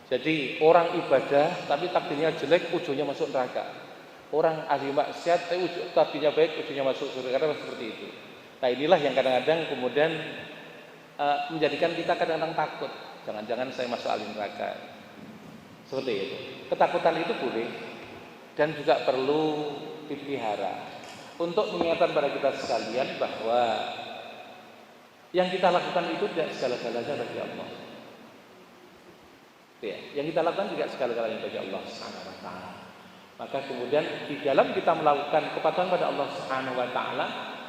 Jadi orang ibadah tapi takdirnya jelek, ujungnya masuk neraka. Orang ahli maksiat tapi takdirnya baik, ujungnya masuk surga. Karena seperti itu. Nah inilah yang kadang-kadang kemudian menjadikan kita kadang-kadang takut. Jangan-jangan saya masuk ahli neraka. Seperti itu. Ketakutan itu boleh dan juga perlu dipelihara untuk mengingatkan pada kita sekalian bahwa yang kita lakukan itu tidak segala-galanya bagi Allah. Ya, yang kita lakukan tidak segala-galanya bagi Allah Subhanahu wa taala. Maka kemudian di dalam kita melakukan kepatuhan pada Allah Subhanahu wa taala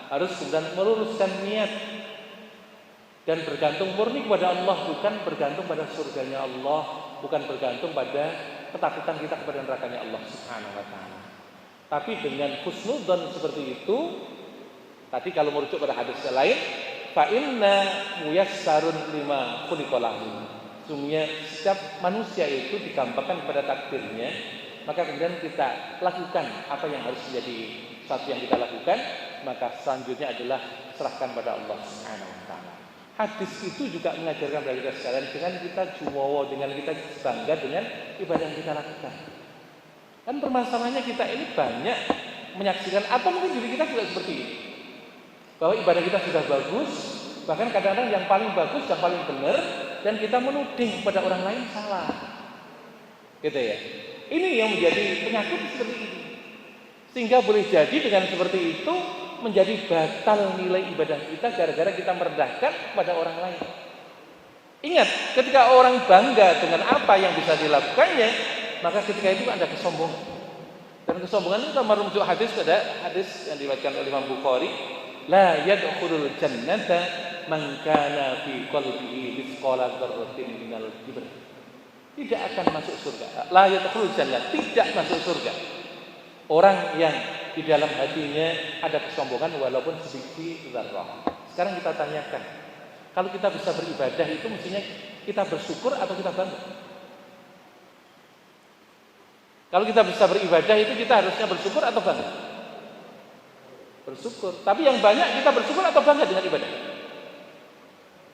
harus kemudian meluruskan niat dan bergantung murni kepada Allah, bukan bergantung pada surganya Allah, bukan bergantung pada ketakutan kita kepada nerakanya Allah Subhanahu wa taala. Tapi dengan husnudzon seperti itu, tadi kalau merujuk pada hadis yang lain, fa inna muyassarun lima khuliqa lahu. Sungguhnya setiap manusia itu digampangkan pada takdirnya, maka kemudian kita lakukan apa yang harus menjadi satu yang kita lakukan, maka selanjutnya adalah serahkan pada Allah Subhanahu wa taala. Hadis itu juga mengajarkan kepada kita sekalian dengan kita jumawa, dengan kita bangga dengan ibadah yang kita lakukan. Kan permasalahannya kita ini banyak menyaksikan atau mungkin diri kita juga seperti ini. Bahwa ibadah kita sudah bagus, bahkan kadang-kadang yang paling bagus, yang paling benar, dan kita menuding pada orang lain salah. Gitu ya. Ini yang menjadi penyakit seperti ini. Sehingga boleh jadi dengan seperti itu menjadi batal nilai ibadah kita gara-gara kita merendahkan pada orang lain. Ingat, ketika orang bangga dengan apa yang bisa dilakukannya, maka ketika itu ada kesombongan. Dan kesombongan itu merujuk hadis pada hadis yang diriwayatkan oleh Imam Bukhari, la yadkhulul jannata man kana fi qalbihi mithqala dzarratin minal kibr. Tidak akan masuk surga. La yadkhulul jannah, tidak masuk surga. Orang yang di dalam hatinya ada kesombongan walaupun sedikit zarrah. Sekarang kita tanyakan, kalau kita bisa beribadah itu mestinya kita bersyukur atau kita bangga? Kalau kita bisa beribadah itu kita harusnya bersyukur atau bangga? Bersyukur. Tapi yang banyak kita bersyukur atau bangga dengan ibadah?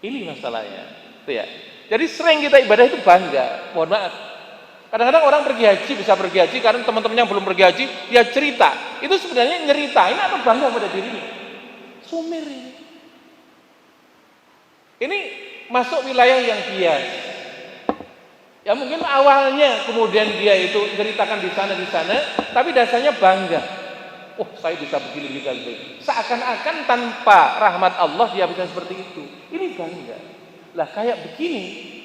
Ini masalahnya. Itu ya. Jadi sering kita ibadah itu bangga. Mohon maaf. Kadang-kadang orang pergi haji, bisa pergi haji karena teman-temannya belum pergi haji, dia cerita. Itu sebenarnya nyeritain atau bangga pada dirinya. Sumir ini. Ini masuk wilayah yang bias. Ya mungkin awalnya kemudian dia itu ceritakan di sana, tapi dasarnya bangga. Oh, saya bisa begini. Seakan-akan tanpa rahmat Allah dia bisa seperti itu. Ini bangga. Lah kayak begini,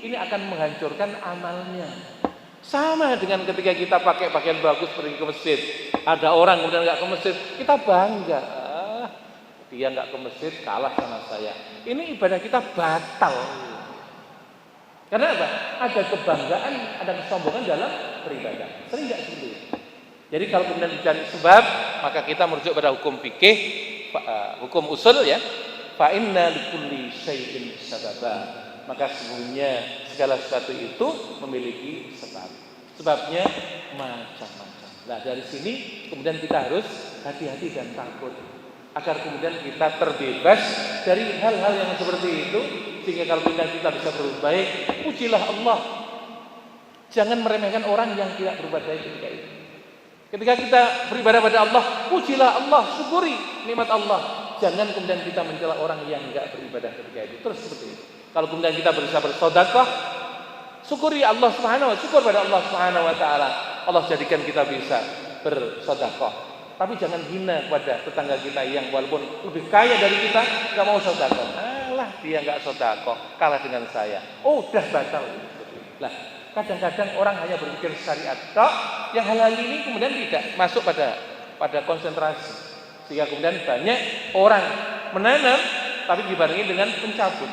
ini akan menghancurkan amalnya. Sama dengan ketika kita pakai pakaian bagus pergi ke masjid, ada orang kemudian nggak ke masjid, kita bangga. Dia nggak ke masjid, kalah sama saya. Ini ibadah kita batal. Karena apa? Ada kebanggaan, ada kesombongan dalam beribadah. Sering nggak seperti itu? Jadi kalau kemudian dicari sebab, maka kita merujuk pada hukum fikih, hukum usul ya. Fa inna likulli syai'in sababa. Maka sesungguhnya segala sesuatu itu memiliki sebab. Sebabnya macam-macam. Nah dari sini kemudian kita harus hati-hati dan takut agar kemudian kita terbebas dari hal-hal yang seperti itu, sehingga kalau kita bisa berbuat baik, pujilah Allah. Jangan meremehkan orang yang tidak berbuat baik ketika itu. Ketika kita beribadah pada Allah, pujilah Allah, syukuri nikmat Allah. Jangan kemudian kita mencela orang yang enggak beribadah ketika itu. Terus seperti itu. Kalau kemudian kita berusaha bersedekah, syukuri Allah Subhanahu wa taala, syukur pada Allah Subhanahu wa taala. Allah jadikan kita bisa bersedekah. Tapi jangan hina kepada tetangga kita yang walaupun lebih kaya dari kita, enggak mau sedekah. Alah, dia enggak sedekah, kalah dengan saya. Oh, udah batal. Lah, kadang-kadang orang hanya berpikir syariat tok, yang hal-hal ini kemudian tidak masuk pada konsentrasi. Sehingga kemudian banyak orang menanam tapi dibarengi dengan mencabut.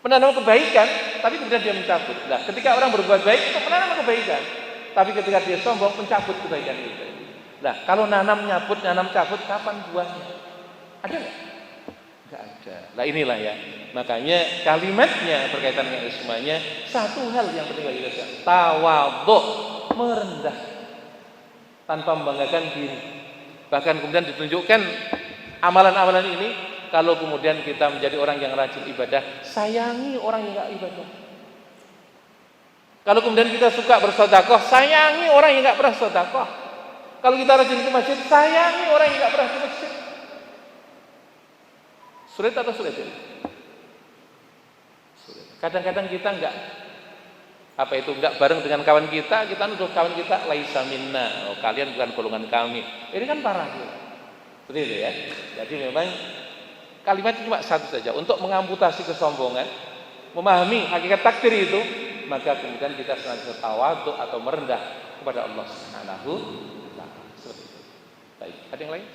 Menanam kebaikan, tapi kemudian dia mencabut. Nah, ketika orang berbuat baik, itu menanam kebaikan. Tapi ketika dia sombong, mencabut kebaikan itu. Nah, kalau nanam nyabut, nanam cabut, kapan buahnya? Ada nggak? Nggak ada. Nah, inilah ya. Makanya kalimatnya berkaitan dengan semuanya. Satu hal yang penting bagi kita, tawadhu, merendah, tanpa membanggakan diri. Bahkan kemudian ditunjukkan amalan-amalan ini. Kalau kemudian kita menjadi orang yang rajin ibadah, sayangi orang yang enggak ibadah. Kalau kemudian kita suka bersedekah, sayangi orang yang nggak pernah sedekah. Kalau kita rajin ke masjid, sayangi orang yang nggak pernah ke masjid. Sulit atau sulit ya? Sulit. Kadang-kadang kita nggak bareng dengan kawan kita nuduh kawan kita laisa minna, oh, kalian bukan golongan kami. Ini kan parah ya. Seperti itu ya. Jadi memang kalimat cuma satu saja untuk mengamputasi kesombongan, memahami hakikat takdir itu, maka kemudian kita senantiasa tawadhu atau merendah kepada Allah Subhanahu wa taala. Seperti itu. Baik, ada yang lain?